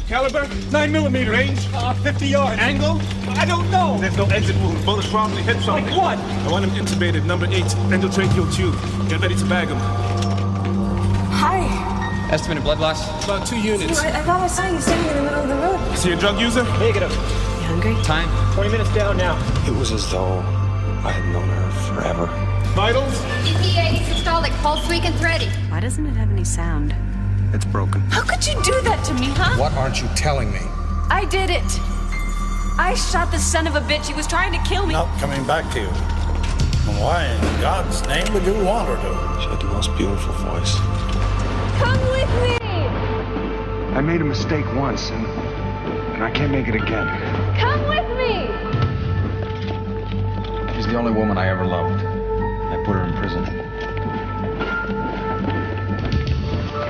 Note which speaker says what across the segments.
Speaker 1: Caliber? 9mm. Range? 50 yards. Angle? I don't know. There's no exit wound. Bullets probably hit something. Like what? I want him intubated. Number 8. Endotracheal tube. Get ready to bag him.
Speaker 2: Hi.
Speaker 3: Estimated blood loss?
Speaker 1: About 2 units.
Speaker 2: I thought I saw you standing in the middle of the road.
Speaker 1: Is he a drug user?
Speaker 4: Negative.
Speaker 2: You hungry?
Speaker 3: Time?
Speaker 4: 20 minutes down now.
Speaker 5: It was as though I had known her forever.
Speaker 1: Vitals?
Speaker 6: EPA systolic, pulse weak and thready.
Speaker 2: Why doesn't it have any sound?
Speaker 5: It's broken.
Speaker 2: How could you do that to me, huh?
Speaker 5: What aren't you telling me?
Speaker 2: I did it. I shot the son of a bitch. He was trying to kill me.
Speaker 7: Not coming back to you. And why in God's name would you want her to?
Speaker 5: She had the most beautiful voice.
Speaker 2: Come with me.
Speaker 8: I made a mistake once, and I can't make it again.
Speaker 2: Come with me.
Speaker 8: She's the only woman I ever loved. I put her in prison.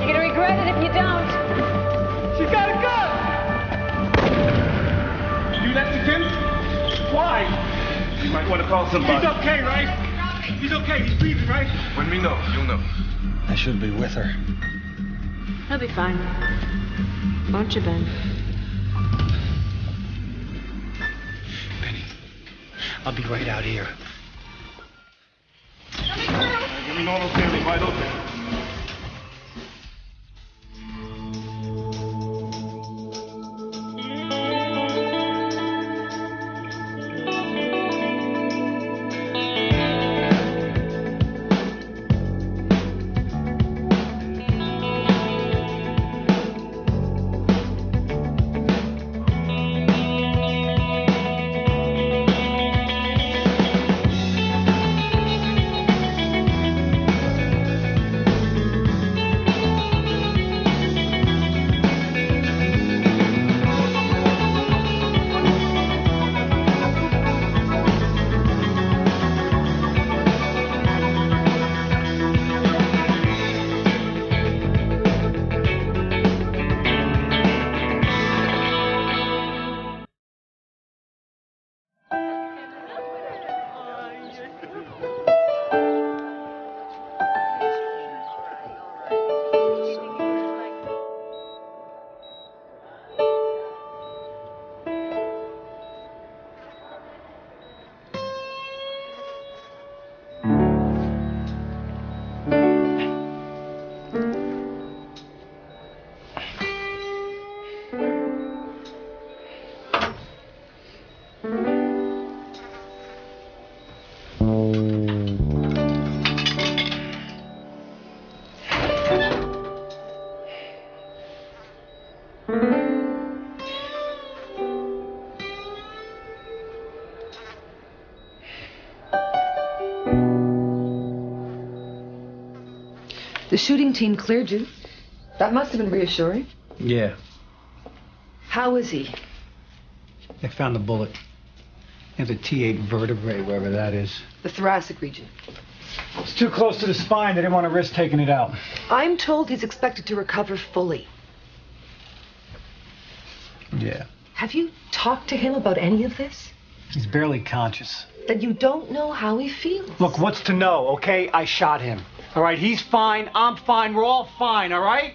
Speaker 2: You're gonna regret it if you don't.
Speaker 1: She's got a gun! You let the kid? Why? You might want to call somebody. He's okay, right? He's okay. He's breathing, right? When we know, you'll know.
Speaker 8: I should be with her.
Speaker 2: He'll be fine. Won't you, Ben?
Speaker 4: Benny, I'll be right out here.
Speaker 1: Give me normal feeling, wide open.
Speaker 9: The shooting team cleared you. That must have been reassuring.
Speaker 4: Yeah,
Speaker 9: How is he?
Speaker 4: they found the bullet. And the T8 vertebrae, wherever that is.
Speaker 9: The thoracic region.
Speaker 4: It's too close to the spine. They didn't want to risk taking it out.
Speaker 9: I'm told he's expected to recover fully.
Speaker 4: Yeah.
Speaker 9: Have you talked to him about any of this?
Speaker 4: He's barely conscious.
Speaker 9: Then you don't know how he feels.
Speaker 4: Look, what's to know, okay? I shot him. All right, he's fine. I'm fine. We're all fine, all right?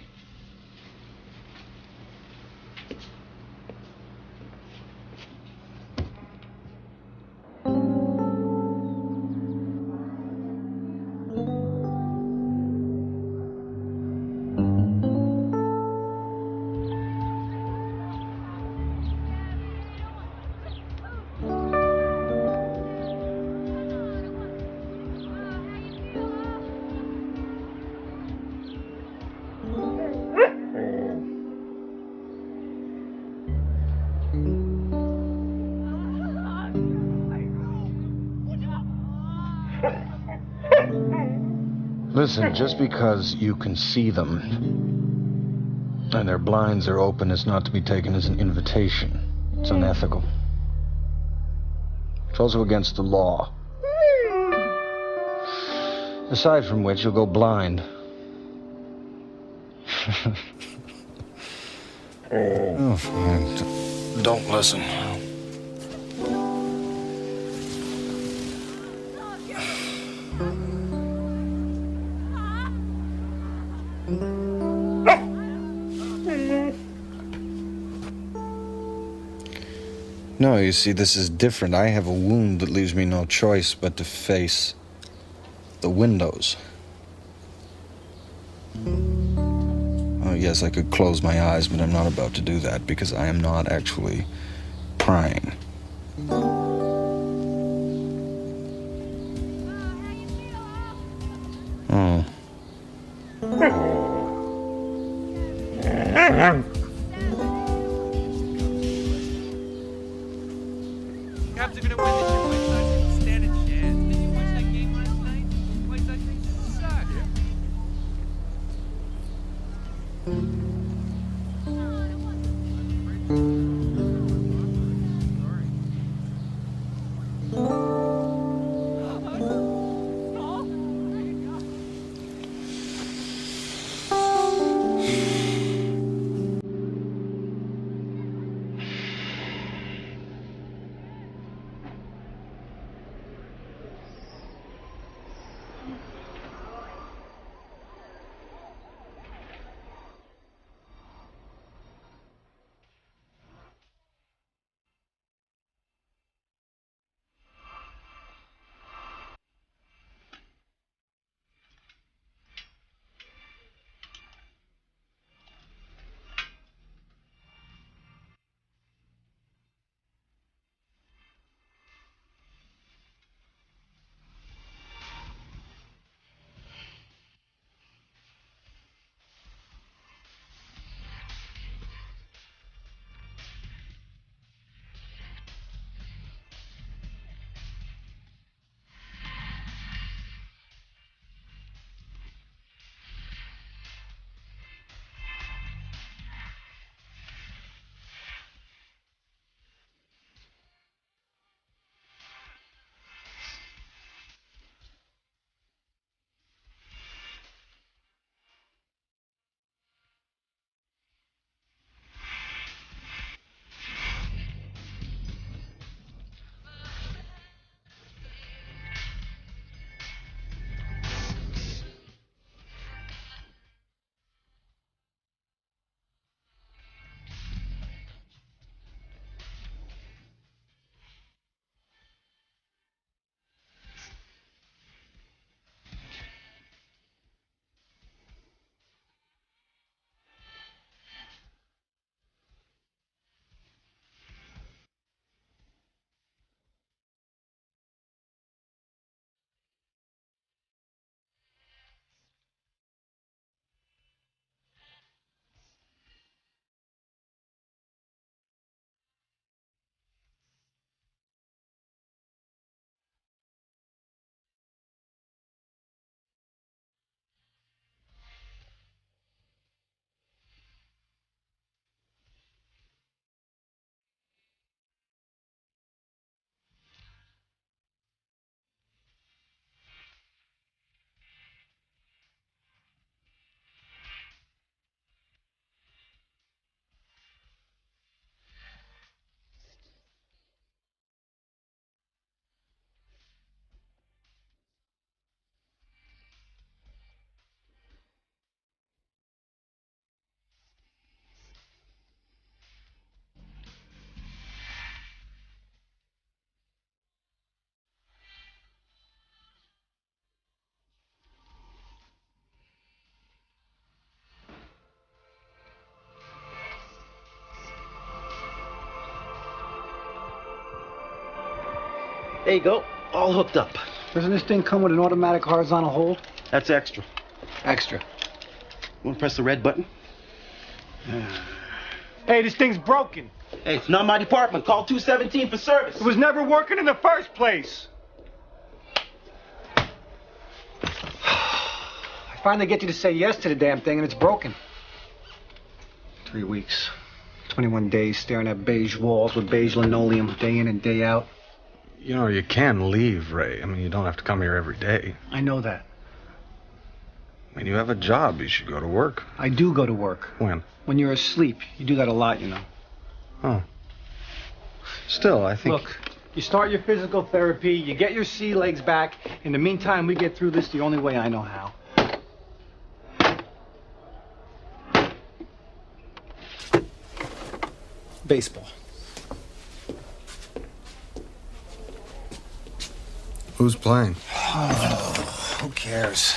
Speaker 8: Listen, just because you can see them and their blinds are open is not to be taken as an invitation. It's unethical. It's also against the law. Aside from which, you'll go blind. Oh, fine. Don't listen. No, you see, this is different. I have a wound that leaves me no choice but to face the windows. Oh, yes, I could close my eyes, but I'm not about to do that because I am not actually prying. Oh.
Speaker 3: Cubs are gonna win this year. White Sox didn't stand a chance. Did you watch that game last night? White Sox things suck.
Speaker 10: There you go, all hooked up.
Speaker 4: Doesn't this thing come with an automatic horizontal hold?
Speaker 10: That's extra.
Speaker 4: Extra.
Speaker 10: You want to press the red button?
Speaker 4: Hey, this thing's broken.
Speaker 10: Hey, it's not my department. Call 217 for service.
Speaker 4: It was never working in the first place. I finally get you to say yes to the damn thing, and it's broken. 3 weeks. 21 days staring at beige walls with beige linoleum day in and day out.
Speaker 8: You know, you can leave, Ray. I mean, you don't have to come here every day.
Speaker 4: I know that.
Speaker 8: I mean, you have a job. You should go to work.
Speaker 4: I do go to work.
Speaker 8: When?
Speaker 4: When you're asleep. You do that a lot, you know.
Speaker 8: Oh. Still, I think...
Speaker 4: Look, you start your physical therapy, you get your sea legs back. In the meantime, we get through this the only way I know how. Baseball.
Speaker 8: Who's playing?
Speaker 4: Who cares?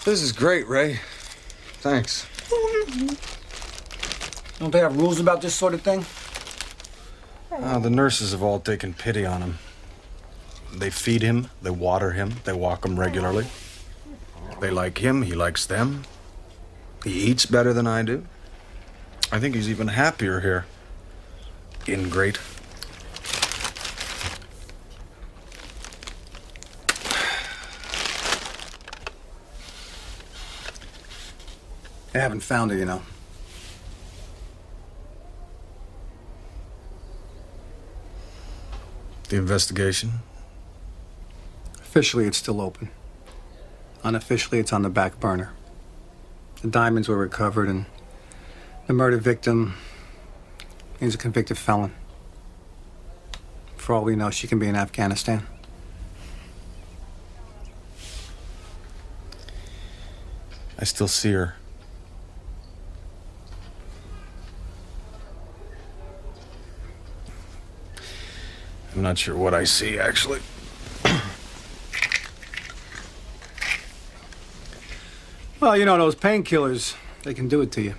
Speaker 8: This is great, Ray. Thanks.
Speaker 4: Don't they have rules about this sort of thing?
Speaker 8: The nurses have all taken pity on him. They feed him, they water him, they walk him regularly. They like him, he likes them. He eats better than I do. I think he's even happier here. Ingrate.
Speaker 4: They haven't found her, you know.
Speaker 8: The investigation?
Speaker 4: Officially, it's still open. Unofficially, it's on the back burner. The diamonds were recovered, and the murder victim is a convicted felon. For all we know, she can be in Afghanistan.
Speaker 8: I still see her. I'm not sure what I see, actually.
Speaker 4: Well, you know, those painkillers, they can do it to you.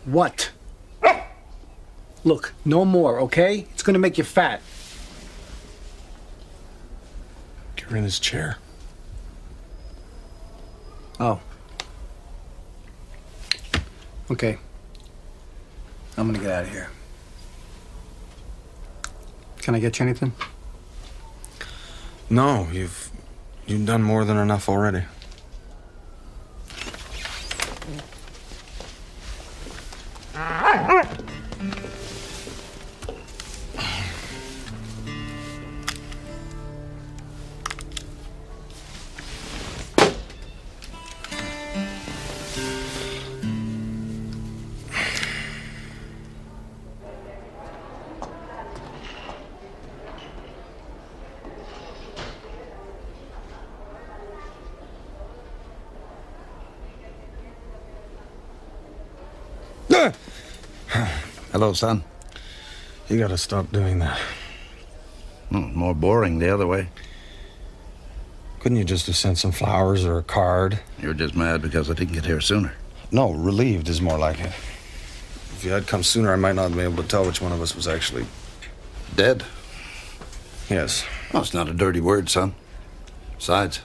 Speaker 4: What? Look, no more, okay? It's gonna make you fat.
Speaker 8: You're in his chair.
Speaker 4: Oh. Okay. I'm gonna get out of here. Can I get you anything?
Speaker 8: No, you've done more than enough already.
Speaker 7: Hello, son.
Speaker 8: You gotta stop doing that.
Speaker 7: More boring the other way.
Speaker 8: Couldn't you just have sent some flowers or a card?
Speaker 7: You're just mad because I didn't get here sooner.
Speaker 8: No, relieved is more like it. If you had come sooner, I might not have been able to tell which one of us was actually...
Speaker 7: Dead?
Speaker 8: Yes.
Speaker 7: Well, it's not a dirty word, son. Besides,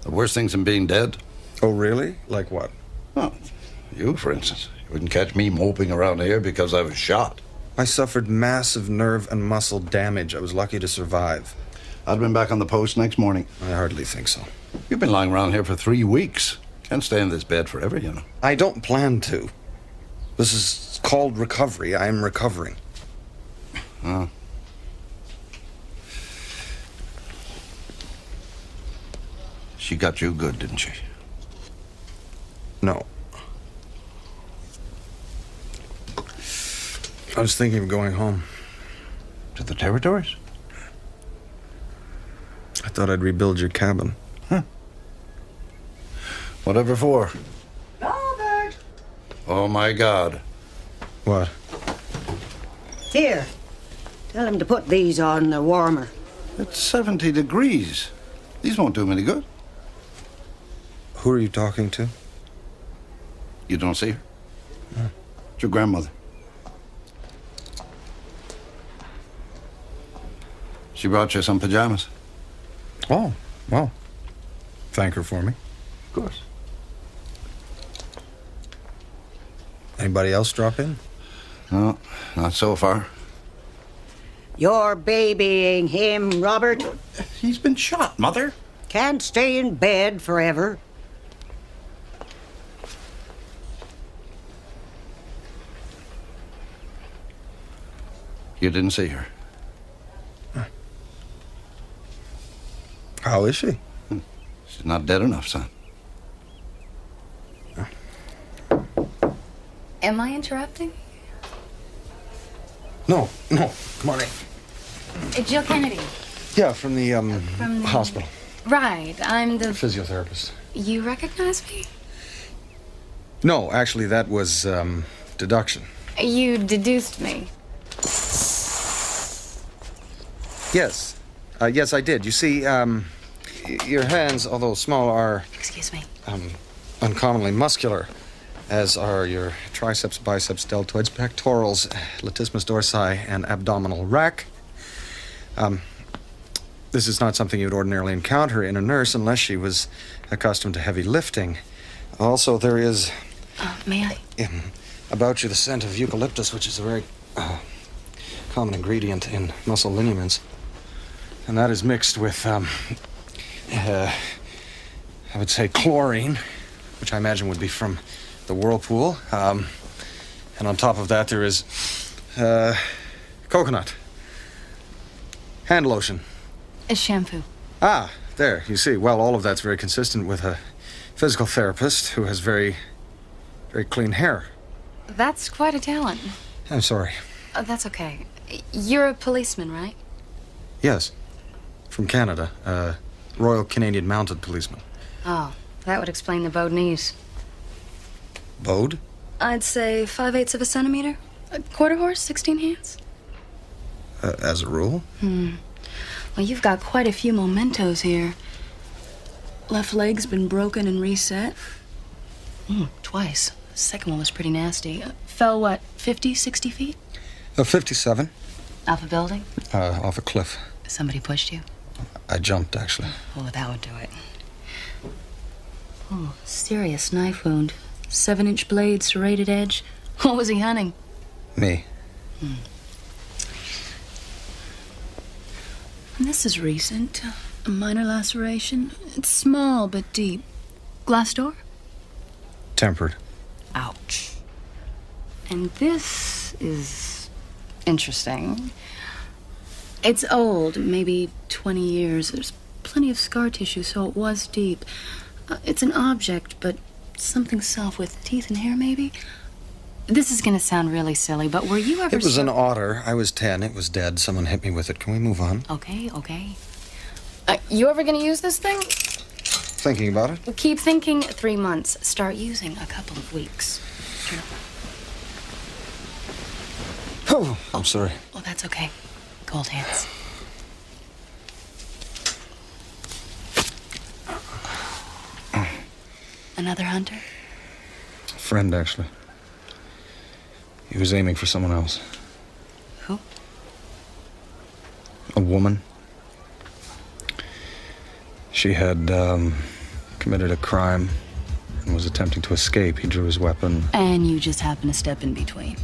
Speaker 7: the worst things than being dead...
Speaker 8: Oh, really? Like what?
Speaker 7: Well, you, for instance. You wouldn't catch me moping around here because I was shot.
Speaker 8: I suffered massive nerve and muscle damage. I was lucky to survive.
Speaker 7: I'd have been back on the post next morning.
Speaker 8: I hardly think so.
Speaker 7: You've been lying around here for 3 weeks. Can't stay in this bed forever, you know.
Speaker 8: I don't plan to. This is called recovery. I am recovering.
Speaker 7: She got you good, didn't she?
Speaker 8: No. I was thinking of going home.
Speaker 7: To the territories?
Speaker 8: I thought I'd rebuild your cabin.
Speaker 7: Huh. Whatever for?
Speaker 11: Robert!
Speaker 7: Oh, my God.
Speaker 8: What?
Speaker 11: Here. Tell him to put these on the warmer.
Speaker 7: It's 70 degrees. These won't do him any good.
Speaker 8: Who are you talking to?
Speaker 7: You don't see her? No. It's your grandmother. She brought you some pajamas.
Speaker 8: Oh, well. Thank her for me.
Speaker 7: Of course.
Speaker 8: Anybody else drop in?
Speaker 7: No, not so far.
Speaker 11: You're babying him, Robert.
Speaker 7: He's been shot, Mother.
Speaker 11: Can't stay in bed forever.
Speaker 7: You didn't see her?
Speaker 8: How is she?
Speaker 7: She's not dead enough, son.
Speaker 2: Am I interrupting?
Speaker 8: No. Come on in.
Speaker 2: Jill Kennedy.
Speaker 8: Yeah, from the hospital.
Speaker 2: Right, I'm the...
Speaker 8: Physiotherapist.
Speaker 2: You recognize me?
Speaker 8: No, actually, that was, deduction.
Speaker 2: You deduced me.
Speaker 8: Yes. Yes, I did. You see, your hands, although small, are...
Speaker 2: Excuse me.
Speaker 8: Uncommonly muscular, as are your triceps, biceps, deltoids, pectorals, latissimus dorsi, and abdominal rack. This is not something you'd ordinarily encounter in a nurse unless she was accustomed to heavy lifting. Also, there is...
Speaker 2: May I?
Speaker 8: About you the scent of eucalyptus, which is a very common ingredient in muscle lineaments. And that is mixed with, I would say chlorine, which I imagine would be from the whirlpool. And on top of that, there is coconut. Hand lotion.
Speaker 2: A shampoo.
Speaker 8: Ah, there, you see. Well, all of that's very consistent with a physical therapist who has very clean hair.
Speaker 2: That's quite a talent.
Speaker 8: I'm sorry.
Speaker 2: That's okay. You're a policeman, right?
Speaker 8: Yes. From Canada. Royal Canadian Mounted Policeman.
Speaker 2: Oh, that would explain the bowed knees.
Speaker 8: Bowed?
Speaker 2: I'd say 5/8 of a centimeter. A quarter horse, 16 hands.
Speaker 8: As a rule?
Speaker 2: Well, you've got quite a few mementos here. Left leg's been broken and reset. Twice. The second one was pretty nasty. Fell, what, 50, 60 feet?
Speaker 8: 57.
Speaker 2: Off a building?
Speaker 8: Off a cliff.
Speaker 2: Somebody pushed you?
Speaker 8: I jumped, actually.
Speaker 2: Oh, that would do it. Oh, serious knife wound. 7-inch blade, serrated edge. What was he hunting?
Speaker 8: Me.
Speaker 2: And this is recent. A minor laceration. It's small but deep. Glass door?
Speaker 8: Tempered.
Speaker 2: Ouch. And this is interesting. It's old, maybe 20 years. There's plenty of scar tissue, so it was deep. It's an object, but something soft with teeth and hair, maybe? This is gonna sound really silly, but were you ever...
Speaker 8: It was an otter. I was 10. It was dead. Someone hit me with it. Can we move on?
Speaker 2: Okay. You ever gonna use this thing?
Speaker 8: Thinking about it?
Speaker 2: Keep thinking. 3 months. Start using a couple of weeks. Turn over.
Speaker 8: Oh, I'm sorry.
Speaker 2: Oh, that's okay. Cold hands. Another hunter?
Speaker 8: Friend, actually. He was aiming for someone else.
Speaker 2: Who?
Speaker 8: A woman. She had committed a crime and was attempting to escape. He drew his weapon.
Speaker 2: And you just happened to step in between.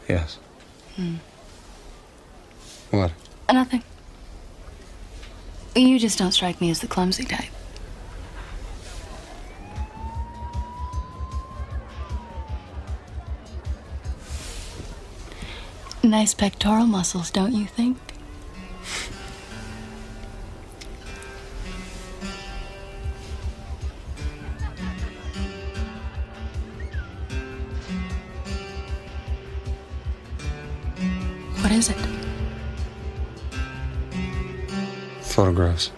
Speaker 8: Yes. What?
Speaker 2: Nothing. You just don't strike me as the clumsy type. Nice pectoral muscles, don't you think? What is it?
Speaker 8: Photographs.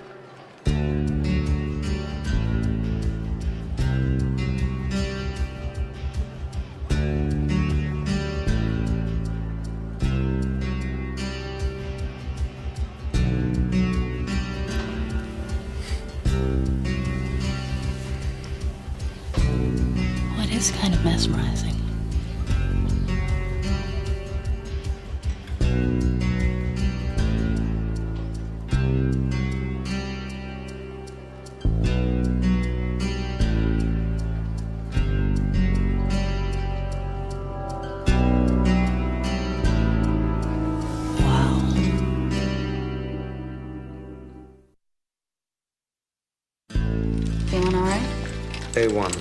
Speaker 2: What is kind of mesmerizing? Feeling all right?
Speaker 8: A1.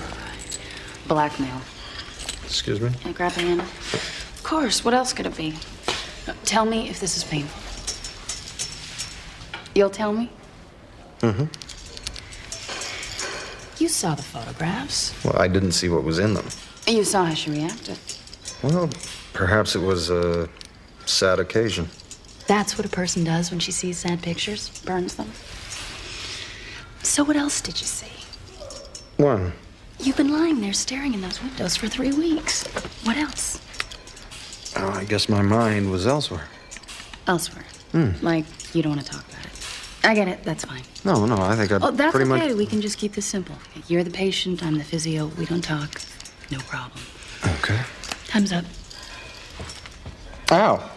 Speaker 2: Blackmail.
Speaker 8: Excuse me?
Speaker 2: Can I grab a hand? Of course. What else could it be? Tell me if this is painful. You'll tell me? You saw the photographs.
Speaker 8: Well, I didn't see what was in them.
Speaker 2: You saw how she reacted.
Speaker 8: Well, perhaps it was a sad occasion.
Speaker 2: That's what a person does when she sees sad pictures. Burns them. So what else did you see?
Speaker 8: One.
Speaker 2: You've been lying there staring in those windows for 3 weeks. What else?
Speaker 8: Oh, I guess my mind was elsewhere.
Speaker 2: Elsewhere. Like, you don't want to talk about it. I get it. That's fine.
Speaker 8: No, I think I
Speaker 2: That's
Speaker 8: pretty
Speaker 2: okay.
Speaker 8: much...
Speaker 2: We can just keep this simple. You're the patient. I'm the physio. We don't talk. No problem.
Speaker 8: Okay.
Speaker 2: Time's up.
Speaker 8: Ow.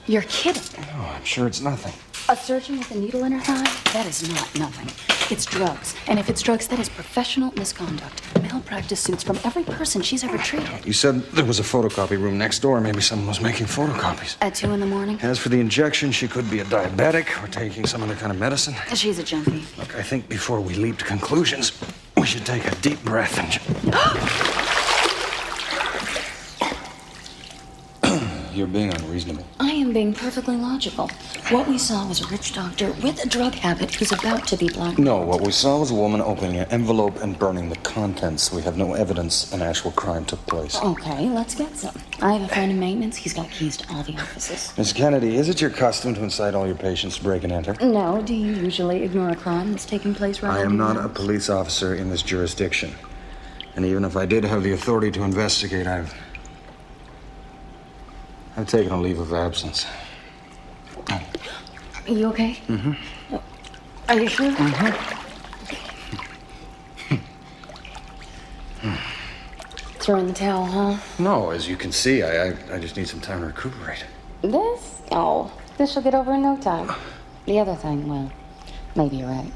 Speaker 2: You're kidding.
Speaker 8: Oh, I'm sure it's nothing.
Speaker 2: A surgeon with a needle in her thigh? That is not nothing. It's drugs. And if it's drugs, that is professional misconduct. Malpractice suits from every person she's ever treated.
Speaker 8: You said there was a photocopy room next door. Maybe someone was making photocopies.
Speaker 2: At 2 in the morning?
Speaker 8: As for the injection, she could be a diabetic or taking some other kind of medicine.
Speaker 2: She's a junkie.
Speaker 8: Look, I think before we leap to conclusions, we should take a deep breath and... You're being unreasonable.
Speaker 2: I am being perfectly logical. What we saw was a rich doctor with a drug habit who's about to be blackmailed.
Speaker 8: No, what we saw was a woman opening an envelope and burning the contents. We have no evidence an actual crime took place.
Speaker 2: Okay, let's get some. I have a friend in maintenance. He's got keys to all the offices.
Speaker 8: Miss Kennedy, is it your custom to incite all your patients to break and enter?
Speaker 2: No, do you usually ignore a crime that's taking place right
Speaker 8: I am not a police officer in this jurisdiction. And even if I did have the authority to investigate, I've taken a leave of absence.
Speaker 2: Are you okay?
Speaker 8: Mm-hmm.
Speaker 2: Are you sure? Throw in the towel, huh?
Speaker 8: No, as you can see, I just need some time to recuperate.
Speaker 2: This? Oh, this will get over in no time. The other thing, well, maybe you're right.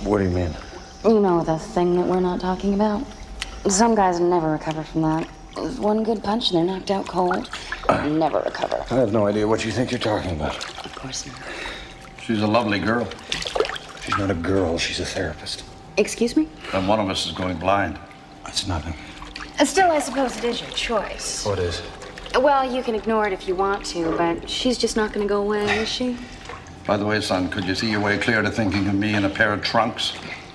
Speaker 8: What do you mean?
Speaker 2: You know the thing that we're not talking about? Some guys never recover from that. One good punch and they're knocked out cold. Never recover.
Speaker 8: I have no idea what you think you're talking about.
Speaker 2: Of course not.
Speaker 7: She's a lovely girl.
Speaker 8: She's not a girl, she's a therapist.
Speaker 2: Excuse me?
Speaker 7: And one of us is going blind.
Speaker 8: It's nothing.
Speaker 2: Still, I suppose it is your choice.
Speaker 8: What is?
Speaker 2: Well, you can ignore it if you want to, but she's just not going to go away, is she?
Speaker 7: By the way, son, could you see your way clear to thinking of me in a pair of trunks?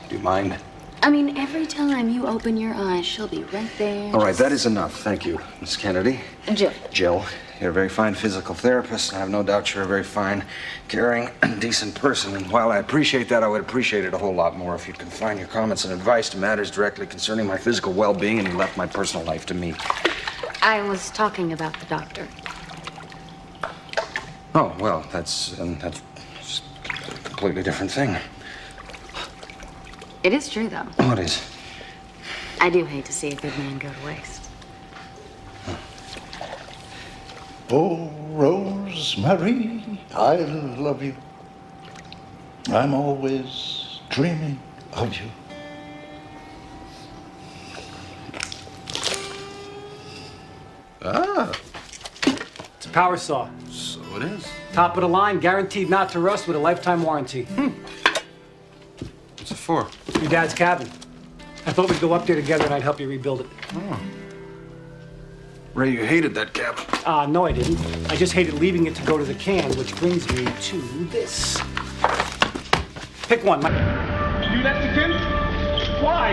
Speaker 8: Do you mind?
Speaker 2: I mean, every time you open your eyes, she'll be right there.
Speaker 8: All right, that is enough. Thank you, Miss Kennedy.
Speaker 2: Jill.
Speaker 8: Jill, you're a very fine physical therapist, and I have no doubt you're a very fine, caring, and decent person. And while I appreciate that, I would appreciate it a whole lot more if you'd confine your comments and advice to matters directly concerning my physical well-being and you left my personal life to me.
Speaker 2: I was talking about the doctor.
Speaker 8: Oh, well, that's just a completely different thing.
Speaker 2: It is true, though.
Speaker 8: What is?
Speaker 2: I do hate to see a good man go to waste.
Speaker 7: Oh, Rosemary, I love you. I'm always dreaming of you.
Speaker 4: Ah. It's a power saw.
Speaker 7: So it is.
Speaker 4: Top of the line, guaranteed not to rust with a lifetime warranty.
Speaker 8: What's it for?
Speaker 4: Your dad's cabin. I thought we'd go up there together and I'd help you rebuild it.
Speaker 8: Oh. Ray, you hated that cabin.
Speaker 4: No, I didn't. I just hated leaving it to go to the can, which brings me to this. Pick one.
Speaker 1: You left again? Why?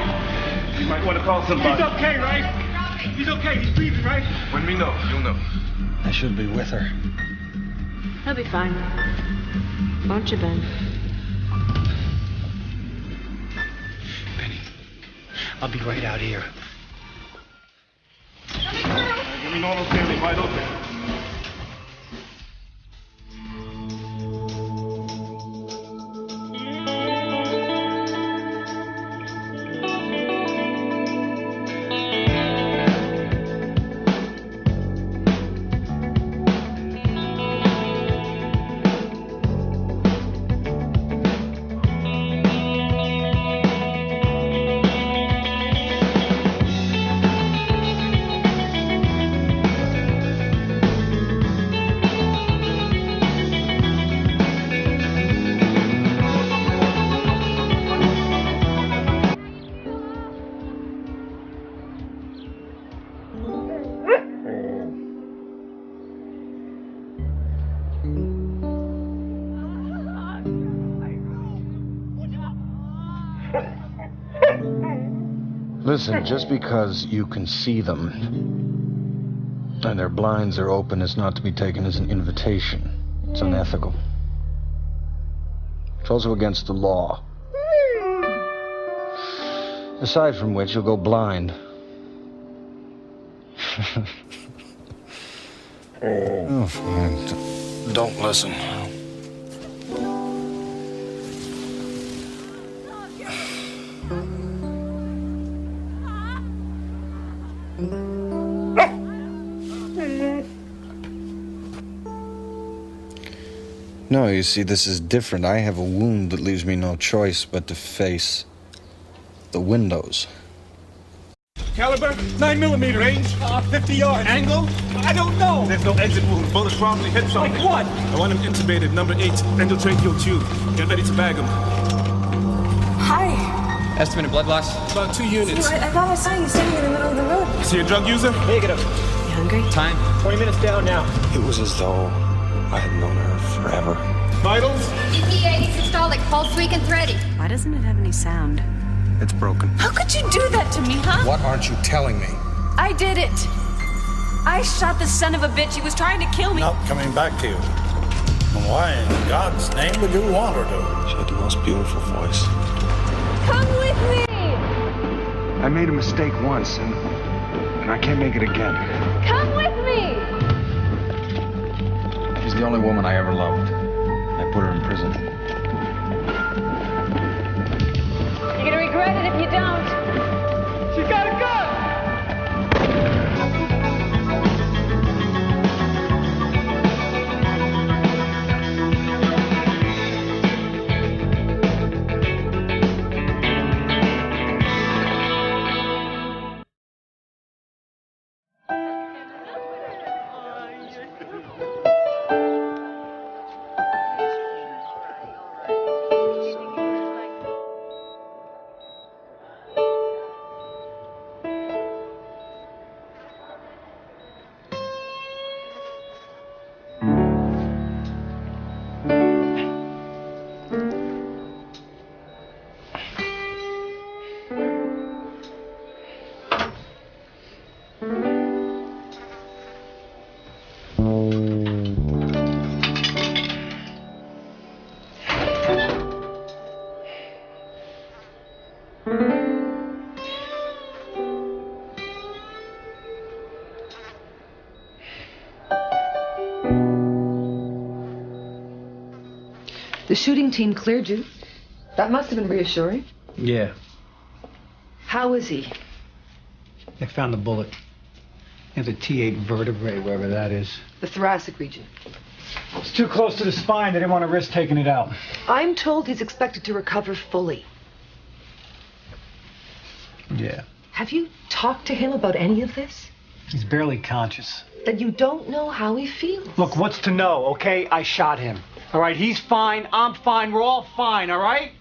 Speaker 1: You might want to call somebody. He's okay, right? He's okay. He's breathing, right? When we know, you'll know.
Speaker 8: I should be with her.
Speaker 9: He'll be fine. Won't you, Ben?
Speaker 4: Penny, I'll be right out here.
Speaker 1: Give me normal feeling wide open.
Speaker 8: Listen, just because you can see them and their blinds are open is not to be taken as an invitation. It's unethical. It's also against the law. Aside from which, you'll go blind. Oh, fine. Don't listen. No, you see, this is different. I have a wound that leaves me no choice but to face the windows.
Speaker 1: Caliber, 9mm range, 50 yards. Angle? I don't know. There's no exit wound. Bullets probably hit something. Like what? I want him intubated, number 8, endotracheal tube. Get ready to bag him.
Speaker 12: Hi.
Speaker 3: Estimated blood loss?
Speaker 1: About 2 units.
Speaker 12: I thought I saw you standing in the middle of the road.
Speaker 1: Is he a drug user?
Speaker 12: Negative. You hungry?
Speaker 3: Time?
Speaker 1: 20 minutes down now.
Speaker 5: It was as though I had known her forever.
Speaker 1: Vitals?
Speaker 6: E22 systolic, pulse weak and thready.
Speaker 12: Why doesn't it have any sound?
Speaker 8: It's broken.
Speaker 12: How could you do that to me, huh?
Speaker 5: What aren't you telling me?
Speaker 12: I did it. I shot the son of a bitch. He was trying to kill me.
Speaker 7: Not coming back to you. And why in God's name would you want her to?
Speaker 5: She had the most beautiful voice.
Speaker 12: Come with me.
Speaker 8: I made a mistake once, and I can't make it again.
Speaker 12: Come with me.
Speaker 8: She's the only woman I ever loved. I put her in prison.
Speaker 12: You're gonna regret it if you don't.
Speaker 1: She's got a gun!
Speaker 9: The shooting team cleared you. That must have been reassuring.
Speaker 4: Yeah.
Speaker 9: How is he?
Speaker 4: They found the bullet in the T8 vertebrae, wherever that is.
Speaker 9: The thoracic region.
Speaker 4: It's too close to the spine. They didn't want to risk taking it out.
Speaker 9: I'm told he's expected to recover fully.
Speaker 4: Yeah.
Speaker 9: Have you talked to him about any of this?
Speaker 4: He's barely conscious.
Speaker 9: Then you don't know how he feels.
Speaker 4: Look, what's to know, okay? I shot him. All right, he's fine. I'm fine. We're all fine, all right?